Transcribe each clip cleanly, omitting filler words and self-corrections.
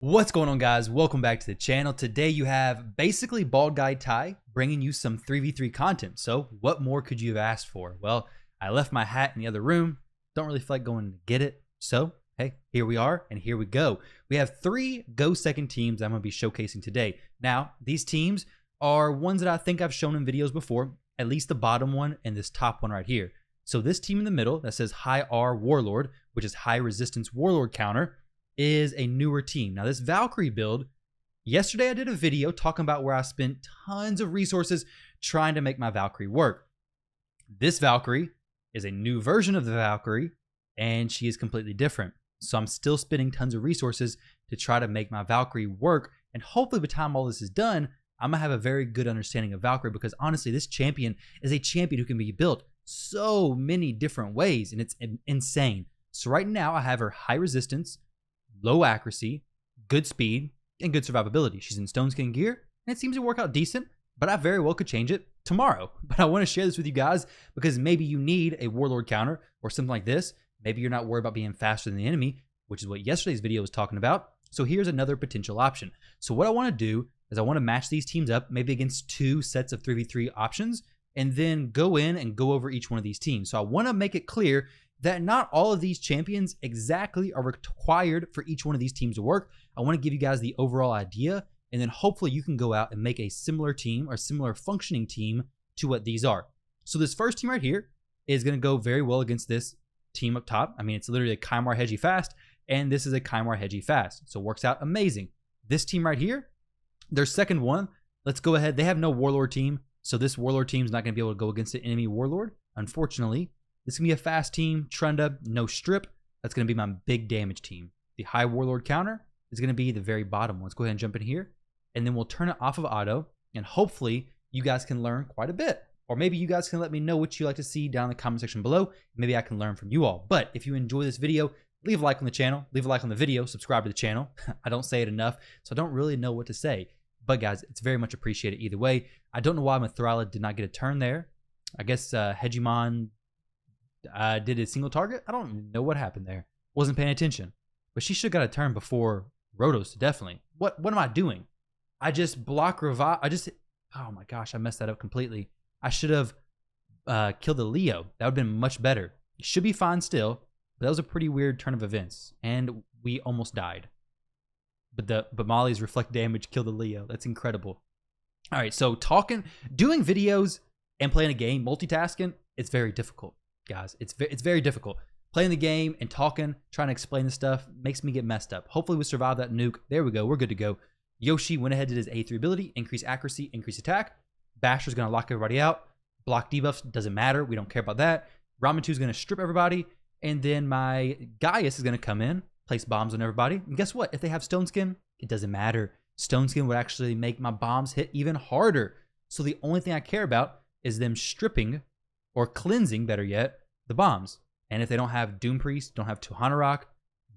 What's going on, guys? Welcome back to the channel. Today you have basically Bald Guy Ty bringing you some 3v3 content. So what more could you have asked for? Well, I left my hat in the other room. Don't really feel like going to get it. So, hey, here we are and here we go. We have 3 Go Second teams I'm going to be showcasing today. Now, these teams are ones that I think I've shown in videos before, at least the bottom one and this top one right here. So this team in the middle that says High R Warlord, which is High Resistance Warlord Counter, is a newer team. Now this Valkyrie build, yesterday I did a video talking about where I spent tons of resources trying to make my Valkyrie work. This Valkyrie is a new version of the Valkyrie and she is completely different. So I'm still spending tons of resources to try to make my Valkyrie work, and hopefully by the time all this is done, I'm gonna have a very good understanding of Valkyrie, because honestly this champion is a champion who can be built so many different ways and it's insane. So right now I have her high resistance, low accuracy, good speed, and good survivability. She's in stone skin gear, and it seems to work out decent, but I very well could change it tomorrow. But I want to share this with you guys because maybe you need a warlord counter or something like this. Maybe you're not worried about being faster than the enemy, which is what yesterday's video was talking about. So here's another potential option. So what I want to do is I want to match these teams up, maybe against 2 sets of 3v3 options, and then go in and go over each one of these teams. So I want to make it clear that not all of these champions exactly are required for each one of these teams to work. I want to give you guys the overall idea, and then hopefully you can go out and make a similar team or similar functioning team to what these are. So this first team right here is going to go very well against this team up top. I mean, it's literally a Kymar Hedgie Fast, and this is a Kymar Hedgie Fast. So it works out amazing. This team right here, their second one, let's go ahead. They have no Warlord team, so this Warlord team is not going to be able to go against an enemy Warlord, unfortunately. This is going to be a fast team, Trunda, no strip. That's going to be my big damage team. The high warlord counter is going to be the very bottom one. Let's go ahead and jump in here, and then we'll turn it off of auto, and hopefully you guys can learn quite a bit. Or maybe you guys can let me know what you like to see down in the comment section below. Maybe I can learn from you all. But if you enjoy this video, leave a like on the channel, leave a like on the video, subscribe to the channel. I don't say it enough, so I don't really know what to say. But guys, it's very much appreciated either way. I don't know why Mithrala did not get a turn there. I guess Hegemon did a single target. I don't even know what happened there. Wasn't paying attention. But she should have got a turn before Rotos, definitely. What am I doing? I just block revive. Oh my gosh, I messed that up completely. I should have killed the Leo. That would have been much better. It should be fine still, but that was a pretty weird turn of events. And we almost died. But Molly's reflect damage killed the Leo. That's incredible. All right, so doing videos and playing a game, multitasking, it's very difficult. Guys, it's very difficult. Playing the game and talking, trying to explain this stuff makes me get messed up. Hopefully we survive that nuke. There we go. We're good to go. Yoshi went ahead, did his A3 ability, increase accuracy, increase attack. Basher's going to lock everybody out. Block debuffs, doesn't matter. We don't care about that. Ramen 2 is going to strip everybody. And then my Gaius is going to come in, place bombs on everybody. And guess what? If they have Stone Skin, it doesn't matter. Stone Skin would actually make my bombs hit even harder. So the only thing I care about is them stripping, or cleansing, better yet, the bombs. And if they don't have Doom Priest, don't have Tuhana Rock,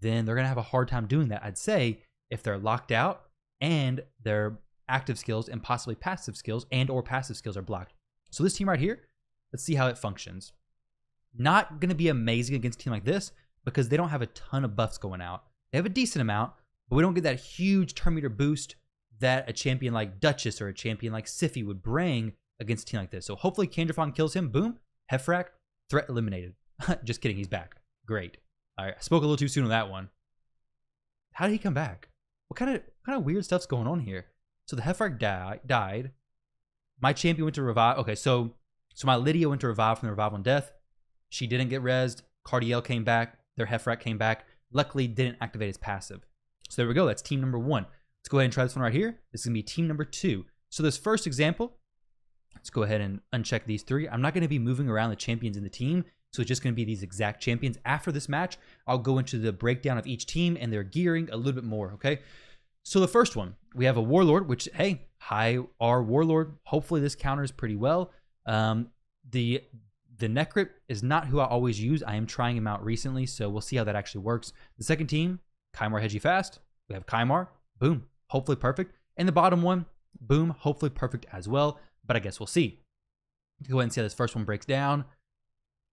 then they're going to have a hard time doing that. I'd say if they're locked out and their active skills and possibly passive skills or passive skills are blocked. So this team right here, let's see how it functions. Not going to be amazing against a team like this because they don't have a ton of buffs going out. They have a decent amount, but we don't get that huge turn meter boost that a champion like Duchess or a champion like Sify would bring against a team like this. So hopefully Kandrafon kills him. Boom. Hefrak. Threat eliminated. Just kidding, he's back. Great. All right, I spoke a little too soon on that one. How did he come back? What kind of weird stuff's going on here? So the Hefrak died. My champion went to revive. Okay, so my Lydia went to revive from the revival and death. She didn't get rezzed. Cardiel came back. Their Hefrak came back. Luckily, didn't activate his passive. So there we go. That's team number 1. Let's go ahead and try this one right here. This is gonna be team number 2. So this first example, let's go ahead and uncheck these 3. I'm not going to be moving around the champions in the team, so it's just going to be these exact champions. After this match, I'll go into the breakdown of each team and their gearing a little bit more, okay? So the first one, we have a Warlord, which, hey, high R Warlord. Hopefully this counters pretty well. The Necrit is not who I always use. I am trying him out recently, so we'll see how that actually works. The second team, Kymar Hedgie Fast. We have Kymar. Boom. Hopefully perfect. And the bottom one, boom. Hopefully perfect as well. But I guess we'll see. Go ahead and see how this first one breaks down.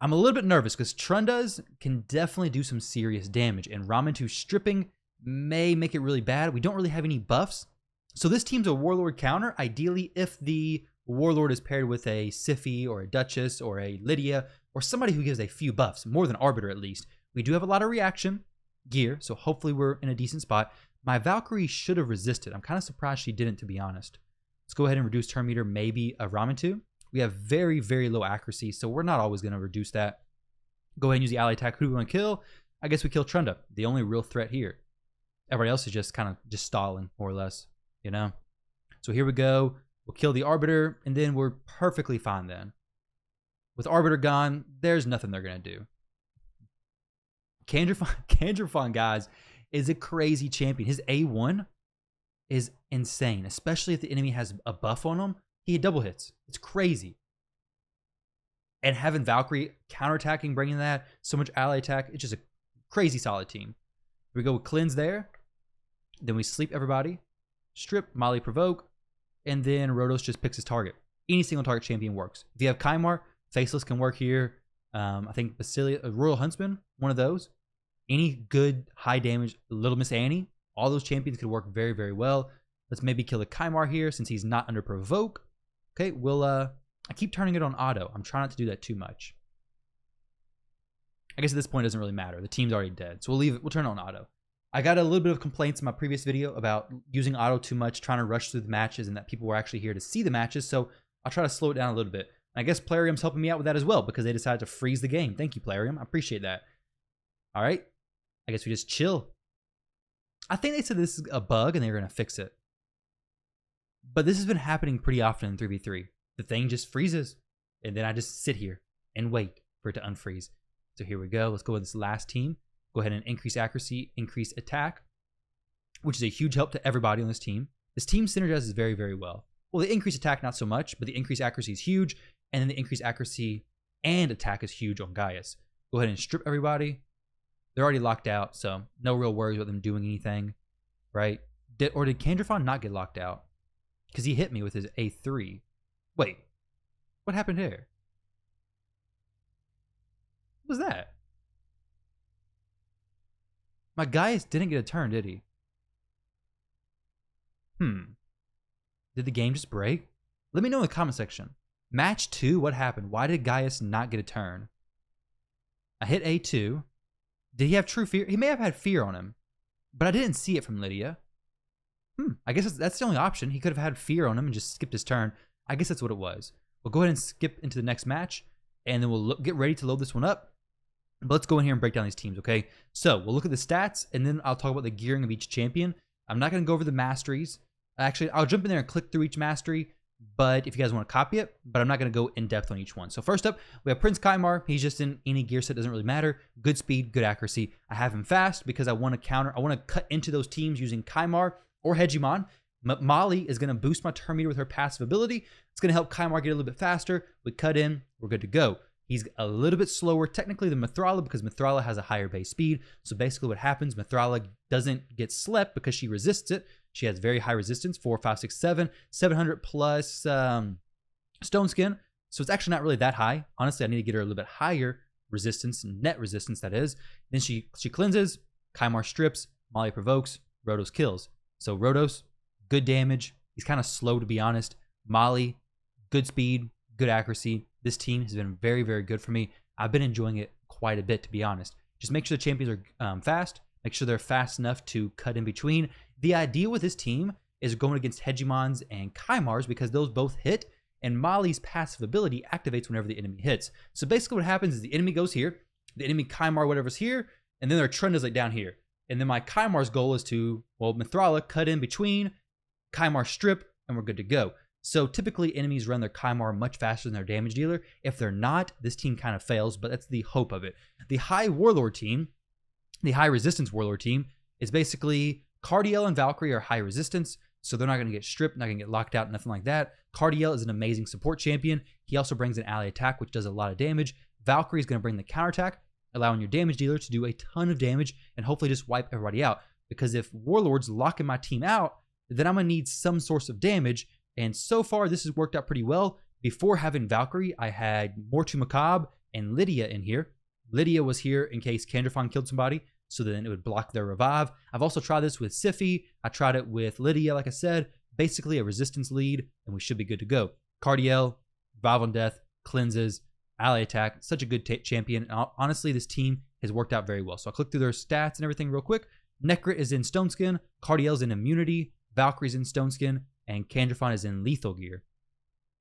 I'm a little bit nervous because Trundas can definitely do some serious damage, and Ramen 2 stripping may make it really bad. We don't really have any buffs. So this team's a Warlord counter, ideally if the Warlord is paired with a Siphi or a Duchess or a Lydia or somebody who gives a few buffs, more than Arbiter at least. We do have a lot of reaction gear, so hopefully we're in a decent spot. My Valkyrie should have resisted. I'm kind of surprised she didn't, to be honest. Let's go ahead and reduce turn meter, maybe a Ramantu. We have very, very low accuracy, so we're not always going to reduce that. Go ahead and use the ally attack. Who do we want to kill? I guess we kill Trunda, the only real threat here. Everybody else is just kind of just stalling, more or less, you know? So here we go. We'll kill the Arbiter, and then we're perfectly fine then. With Arbiter gone, there's nothing they're going to do. Kandrafon, guys, is a crazy champion. His A1 is insane, especially if the enemy has a buff on him. He had double hits. It's crazy. And having Valkyrie counterattacking, bringing that, so much ally attack, it's just a crazy solid team. We go with Cleanse there. Then we sleep everybody. Strip, Molly Provoke. And then Rhodos just picks his target. Any single target champion works. If you have Kymar, Faceless can work here. I think Basilia, Royal Huntsman, one of those. Any good high damage, Little Miss Annie, all those champions could work very, very well. Let's maybe kill the Kymar here since he's not under Provoke. Okay, we'll, I keep turning it on auto. I'm trying not to do that too much. I guess at this point it doesn't really matter. The team's already dead. So we'll leave it, we'll turn it on auto. I got a little bit of complaints in my previous video about using auto too much, trying to rush through the matches, and that people were actually here to see the matches. So I'll try to slow it down a little bit. I guess Plarium's helping me out with that as well because they decided to freeze the game. Thank you, Plarium. I appreciate that. All right. I guess we just chill. I think they said this is a bug and they were going to fix it. But this has been happening pretty often in 3v3. The thing just freezes. And then I just sit here and wait for it to unfreeze. So here we go. Let's go with this last team. Go ahead and increase accuracy, increase attack, which is a huge help to everybody on this team. This team synergizes very, very well. Well, the increased attack, not so much, but the increased accuracy is huge. And then the increased accuracy and attack is huge on Gaius. Go ahead and strip everybody. They're already locked out, so no real worries about them doing anything, right? Did Kandrafon not get locked out? Because he hit me with his A3. Wait, what happened here? What was that? My Gaius didn't get a turn, did he? Did the game just break? Let me know in the comment section. Match 2, what happened? Why did Gaius not get a turn? I hit A2. Did he have true fear? He may have had fear on him, but I didn't see it from Lydia. I guess that's the only option. He could have had fear on him and just skipped his turn. I guess that's what it was. We'll go ahead and skip into the next match, and then we'll get ready to load this one up. But let's go in here and break down these teams, okay? So we'll look at the stats, and then I'll talk about the gearing of each champion. I'm not going to go over the masteries. Actually, I'll jump in there and click through each mastery, but if you guys want to copy it, but I'm not going to go in depth on each one. So first up, we have Prince Kymar. He's just in any gear set, doesn't really matter. Good speed, good accuracy. I have him fast because I want to counter. I want to cut into those teams using Kymar or Hegemon. Molly is going to boost my turn meter with her passive ability. It's going to help Kymar get a little bit faster. We cut in, we're good to go. He's a little bit slower technically than Mithrala because Mithrala has a higher base speed. So basically what happens, Mithrala doesn't get slept because she resists it. She has very high resistance, 4, 5, 6, 7, 700 plus stone skin. So it's actually not really that high. Honestly, I need to get her a little bit higher resistance, net resistance that is. Then she cleanses, Kymar strips, Molly provokes, Rhodos kills. So Rhodos, good damage. He's kind of slow to be honest. Molly, good speed, good accuracy. This team has been very, very good for me. I've been enjoying it quite a bit, to be honest. Just make sure the champions are fast. Make sure they're fast enough to cut in between. The idea with this team is going against Hegemons and Kymars because those both hit, and Molly's passive ability activates whenever the enemy hits. So basically what happens is the enemy goes here, the enemy Kymar, whatever's here, and then their trend is like down here. And then my Kymar's goal is to, well, Mithrala, cut in between, Kymar strip, and we're good to go. So typically enemies run their Kymar much faster than their damage dealer. If they're not, this team kind of fails, but that's the hope of it. The high warlord team, the high resistance warlord team, is basically Cardiel and Valkyrie are high resistance, so they're not going to get stripped, not going to get locked out, nothing like that. Cardiel is an amazing support champion. He also brings an ally attack, which does a lot of damage. Valkyrie is going to bring the counterattack, allowing your damage dealer to do a ton of damage and hopefully just wipe everybody out. Because if warlords locking my team out, then I'm going to need some source of damage. And so far, this has worked out pretty well. Before having Valkyrie, I had Mortu Macabre and Lydia in here. Lydia was here in case Kandrafon killed somebody. so then it would block their revive. I've also tried this with Sify. I tried it with Lydia, like I said. Basically a resistance lead, and we should be good to go. Cardiel, revive on death, cleanses, ally attack. Such a good champion. And honestly, this team has worked out very well. So I'll click through their stats and everything real quick. Necrit is in Stone Skin, Cardiel's in Immunity, Valkyrie's in Stone Skin, and Kandrafon is in Lethal Gear.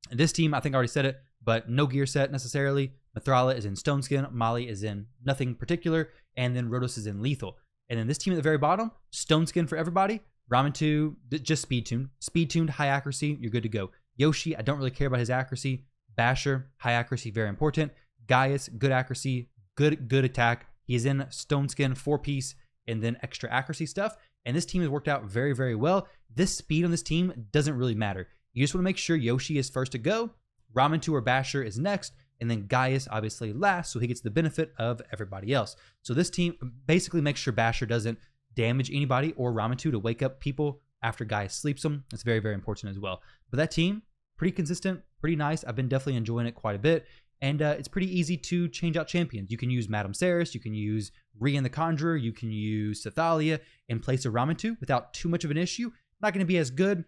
And this team, I think I already said it, but no gear set necessarily. Mithrala is in Stone Skin, Molly is in nothing particular, and then Rhodos is in Lethal. And then this team at the very bottom, Stone Skin for everybody, Ramen just speed tuned. Speed tuned, high accuracy, you're good to go. Yoshi, I don't really care about his accuracy. Basher, high accuracy, very important. Gaius, good accuracy, good attack. He's in Stone Skin, 4-piece, and then extra accuracy stuff. And this team has worked out very, very well. This speed on this team doesn't really matter. You just want to make sure Yoshi is first to go, Ramen or Basher is next, and then Gaius obviously last, so he gets the benefit of everybody else. So this team basically makes sure Basher doesn't damage anybody or Ramen to wake up people after Gaius sleeps them. It's very, very important as well. But that team, pretty consistent, pretty nice. I've been definitely enjoying it quite a bit. And it's pretty easy to change out champions. You can use Madame Ceres, you can use Rian the Conjurer, you can use Sethalia in place of Ramen without too much of an issue. Not going to be as good,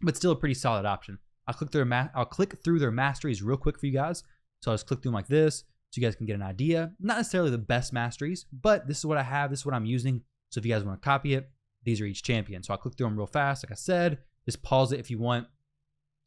but still a pretty solid option. I'll click through their masteries real quick for you guys. So I'll just click through them like this so you guys can get an idea. Not necessarily the best masteries, but this is what I have. This is what I'm using. So if you guys want to copy it, these are each champion. So I'll click through them real fast. Like I said, just pause it if you want.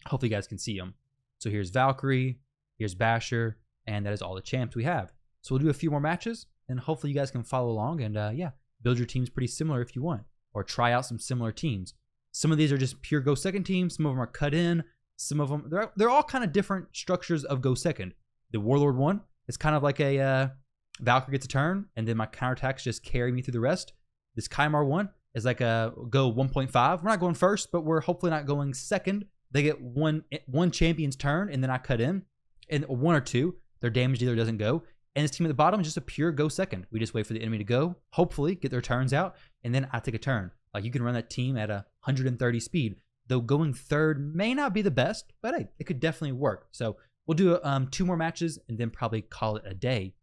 Hopefully you guys can see them. So here's Valkyrie, here's Basher, and that is all the champs we have. So we'll do a few more matches, and hopefully you guys can follow along and yeah, build your teams pretty similar if you want, or try out some similar teams. Some of these are just pure Go Second teams. Some of them are cut in. Some of them, they're all kind of different structures of Go Second. The Warlord one is kind of like a Valkyrie gets a turn, and then my counterattacks just carry me through the rest. This Kymar one is like a go 1.5. We're not going first, but we're hopefully not going second. They get one champion's turn, and then I cut in. And one or two, their damage dealer doesn't go. And this team at the bottom is just a pure Go Second. We just wait for the enemy to go, hopefully get their turns out, and then I take a turn. Like you can run that team at 130 speed. Though going third may not be the best, but hey, it could definitely work. So we'll do 2 more matches and then probably call it a day.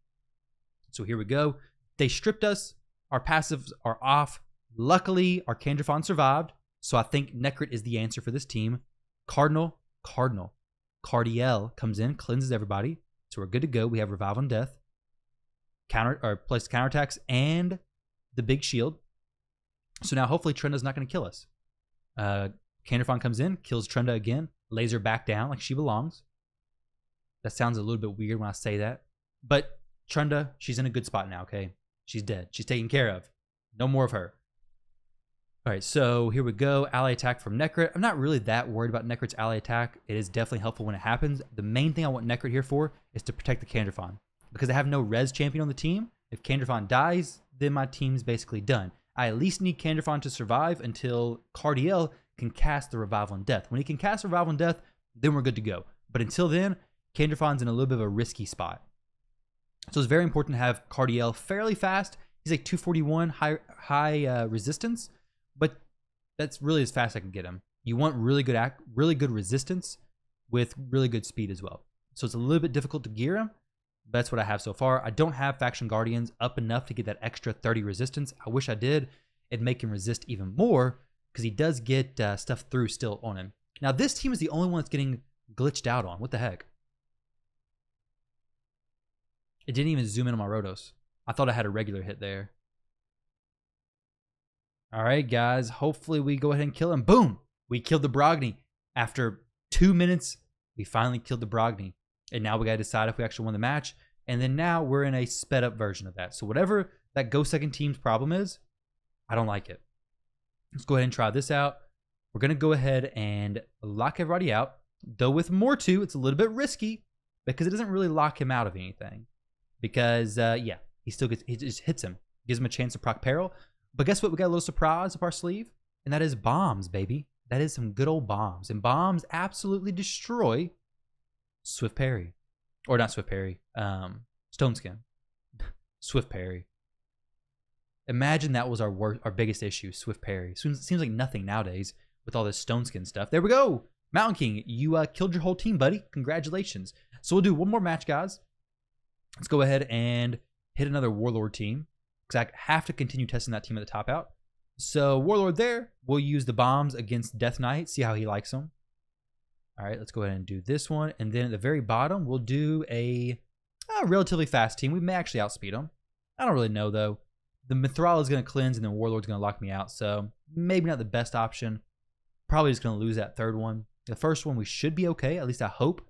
So here we go. They stripped us. Our passives are off. Luckily, our Kandrafon survived. So I think Necrit is the answer for this team. Cardiel comes in, cleanses everybody. So we're good to go. We have Revive on Death, place counterattacks, and the big shield. So now hopefully Trenda's not going to kill us. Kandrafon comes in, kills Trenda again, lays her back down like she belongs. That sounds a little bit weird when I say that. But Trenda, she's in a good spot now, okay? She's dead. She's taken care of. No more of her. All right, so here we go. Ally attack from Necrit. I'm not really that worried about Necrit's ally attack. It is definitely helpful when it happens. The main thing I want Necrit here for is to protect the Kandrafon. Because I have no res champion on the team. If Kandrafon dies, then my team's basically done. I at least need Kandrafon to survive until Cardiel can cast the Revive on Death. When he can cast Revive on Death, then we're good to go. But until then, Kandrafon's in a little bit of a risky spot. So it's very important to have Cardiel fairly fast. He's like 241 high resistance, but that's really as fast as I can get him. You want really good resistance with really good speed as well. So it's a little bit difficult to gear him. But that's what I have so far. I don't have Faction Guardians up enough to get that extra 30 resistance. I wish I did. It'd make him resist even more because he does get stuff through still on him. Now this team is the only one that's getting glitched out on. What the heck? It didn't even zoom in on my Rhodos. I thought I had a regular hit there. All right, guys. Hopefully we go ahead and kill him. Boom! We killed the Brogni. After 2 minutes, we finally killed the Brogni. And now we got to decide if we actually won the match. And then now we're in a sped up version of that. So whatever that Go Second team's problem is, I don't like it. Let's go ahead and try this out. We're going to go ahead and lock everybody out. Though with Mortu, it's a little bit risky because it doesn't really lock him out of anything. Because, yeah, he just hits him. Gives him a chance to proc peril. But guess what? We got a little surprise up our sleeve. And that is bombs, baby. That is some good old bombs. And bombs absolutely destroy Swift Parry. Or not Swift Parry. Stone Skin. Swift Parry. Imagine that was our biggest issue, Swift Parry. Seems like nothing nowadays with all this Stone Skin stuff. There we go. Mountain King, you killed your whole team, buddy. Congratulations. So we'll do one more match, guys. Let's go ahead and hit another Warlord team. because I have to continue testing that team at the top out. So Warlord there, we'll use the bombs against Death Knight, see how he likes them. All right, let's go ahead and do this one. And then at the very bottom, we'll do a relatively fast team. We may actually outspeed them. I don't really know, though. The Mithril is going to cleanse, and then Warlord's going to lock me out. So maybe not the best option. Probably just going to lose that third one. The first one, we should be okay. At least I hope.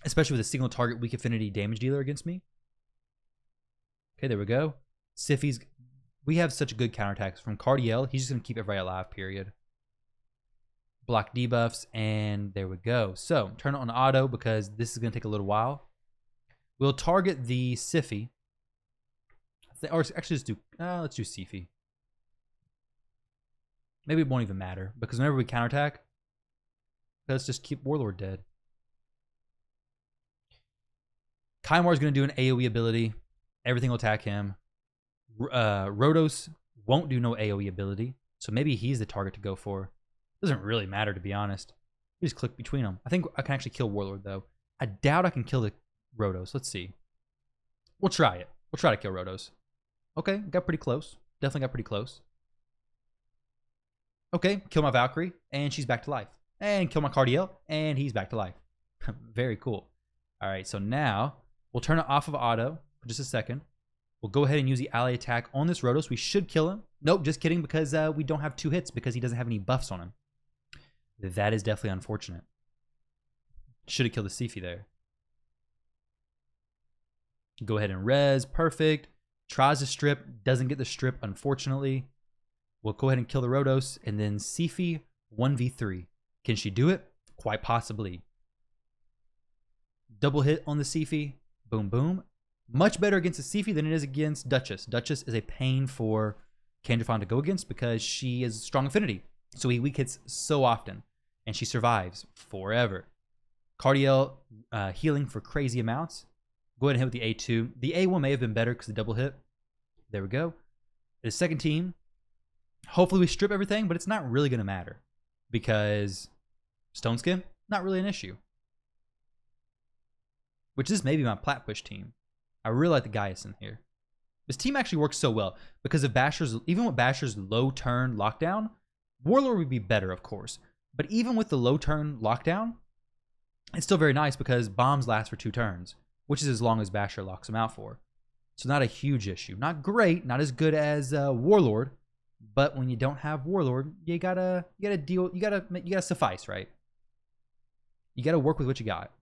Especially with a single target weak affinity damage dealer against me. Okay, there we go. Siffi's... We have such good counterattacks from Cardiel. He's just going to keep everybody alive, period. Block debuffs, and there we go. So, turn it on auto because this is going to take a little while. We'll target the Siffy. Or actually, let's do Siffy. Maybe it won't even matter because whenever we counterattack, let's just keep Warlord dead. Kymar is going to do an AoE ability. Everything will attack him. Rhodos won't do no AoE ability, so maybe he's the target to go for. Doesn't really matter, to be honest. We just click between them. I think I can actually kill Warlord, though. I doubt I can kill the Rhodos. Let's see. We'll try it. We'll try to kill Rhodos. Okay, got pretty close. Definitely got pretty close. Okay, kill my Valkyrie, and she's back to life. And kill my Cardiel, and he's back to life. Very cool. All right, so now we'll turn it off of auto for just a second. We'll go ahead and use the ally attack on this Rhodos. We should kill him. Nope, just kidding, because we don't have 2 hits because he doesn't have any buffs on him. That is definitely unfortunate. Should have killed the Siffy there. Go ahead and res. Perfect. Tries to strip. Doesn't get the strip, unfortunately. We'll go ahead and kill the Rhodos. And then Siffy 1v3. Can she do it? Quite possibly. Double hit on the Siffy. Boom, boom. Much better against the Siffy than it is against Duchess. Duchess is a pain for Kandrafon to go against because she is strong affinity. So he weak hits so often. And she survives forever. Cardiel healing for crazy amounts. Go ahead and hit with the A2. The A1 may have been better because the double hit. There we go. The second team. Hopefully we strip everything, but it's not really going to matter. Because Stone Skin, not really an issue. Which is maybe my plat push team. I really like the Gaius in here. This team actually works so well because of Basher's, even with Basher's low turn lockdown, Warlord would be better, of course. But even with the low turn lockdown, it's still very nice because bombs last for 2 turns, which is as long as Basher locks them out for. So not a huge issue. Not great, not as good as Warlord, but when you don't have Warlord, you gotta deal, you gotta suffice, right? You gotta work with what you got.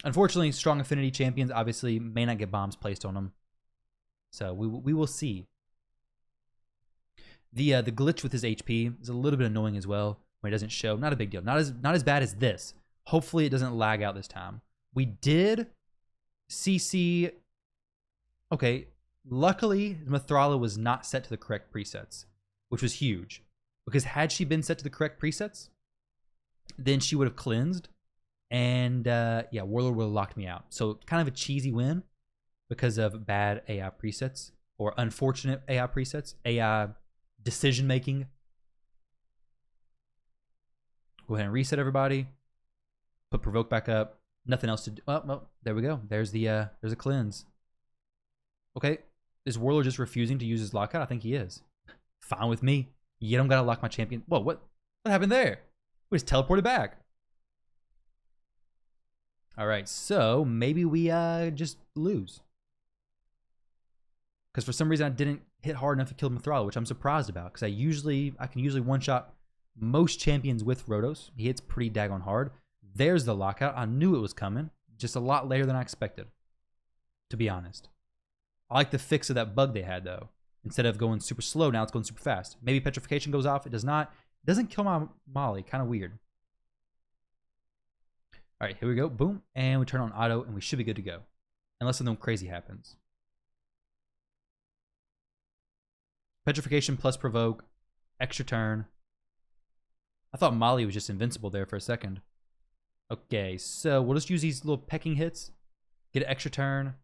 Unfortunately, strong affinity champions obviously may not get bombs placed on them. So we will see. The glitch with his HP is a little bit annoying as well when it doesn't show. Not a big deal. Not as bad as this. Hopefully it doesn't lag out this time. We did CC. Okay, luckily Mithrala was not set to the correct presets, which was huge. Because had she been set to the correct presets, then she would have cleansed. And yeah, Warlord would have locked me out. So kind of a cheesy win because of bad AI presets or unfortunate AI presets, AI decision making. Go ahead and reset everybody. Put provoke back up. Nothing else to do. Oh, well, there we go. There's a cleanse. Okay, is Warlord just refusing to use his lockout? I think he is. Fine with me. You don't gotta lock my champion. Whoa, what happened there? We just teleported back. All right, so maybe we just lose. Because for some reason I didn't hit hard enough to kill Mithrala, which I'm surprised about. Because I can usually one-shot most champions with Rhodos. He hits pretty daggone hard. There's the lockout. I knew it was coming. Just a lot later than I expected, to be honest. I like the fix of that bug they had, though. Instead of going super slow, now it's going super fast. Maybe petrification goes off. It does not. It doesn't kill my Molly. Kind of weird. All right, here we go. Boom. And we turn on auto, and we should be good to go. Unless something crazy happens. Petrification plus provoke. Extra turn. I thought Molly was just invincible there for a second. Okay, so we'll just use these little pecking hits. Get an extra turn.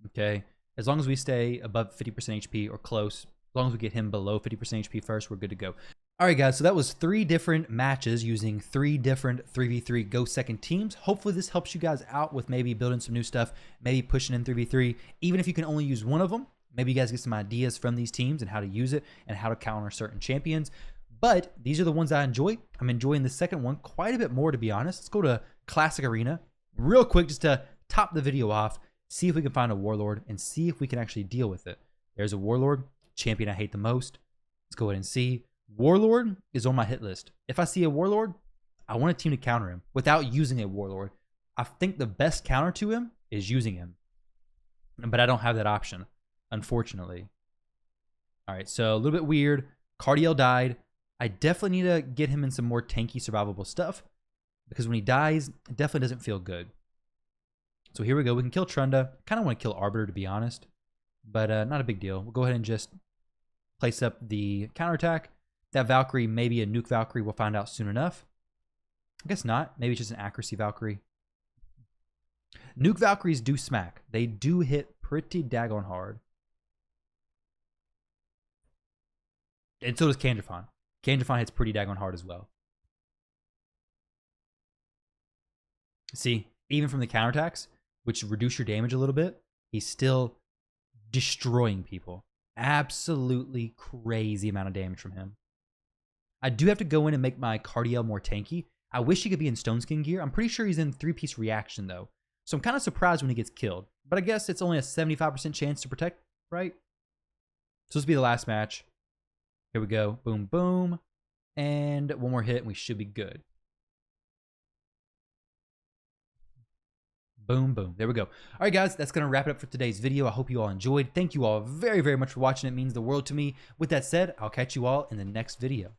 Okay. As long as we stay above 50% HP or close. As long as we get him below 50% HP first, we're good to go. All right, guys, so that was 3 different matches using 3 different 3v3 Go Second teams. Hopefully this helps you guys out with maybe building some new stuff, maybe pushing in 3v3. Even if you can only use one of them, maybe you guys get some ideas from these teams and how to use it and how to counter certain champions. But these are the ones I enjoy. I'm enjoying the second one quite a bit more, to be honest. Let's go to Classic Arena real quick just to top the video off, see if we can find a Warlord and see if we can actually deal with it. There's a Warlord, champion I hate the most. Let's go ahead and see. Warlord is on my hit list. If I see a Warlord, I want a team to counter him without using a Warlord. I think the best counter to him is using him. But I don't have that option, unfortunately. All right, so a little bit weird. Cardiel died. I definitely need to get him in some more tanky, survivable stuff because when he dies, it definitely doesn't feel good. So here we go. We can kill Trunda. Kind of want to kill Arbiter, to be honest, but not a big deal. We'll go ahead and just place up the counterattack. That Valkyrie, maybe a nuke Valkyrie, we'll find out soon enough. I guess not. Maybe it's just an accuracy Valkyrie. Nuke Valkyries do smack. They do hit pretty daggone hard. And so does Kanjafan. Kanjafan hits pretty daggone hard as well. See, even from the counterattacks, which reduce your damage a little bit, he's still destroying people. Absolutely crazy amount of damage from him. I do have to go in and make my Cardiel more tanky. I wish he could be in Stone Skin gear. I'm pretty sure he's in 3-piece reaction, though. So I'm kind of surprised when he gets killed. But I guess it's only a 75% chance to protect, right? So this will be the last match. Here we go. Boom, boom. And one more hit and we should be good. Boom, boom. There we go. All right, guys, that's going to wrap it up for today's video. I hope you all enjoyed. Thank you all very, very much for watching. It means the world to me. With that said, I'll catch you all in the next video.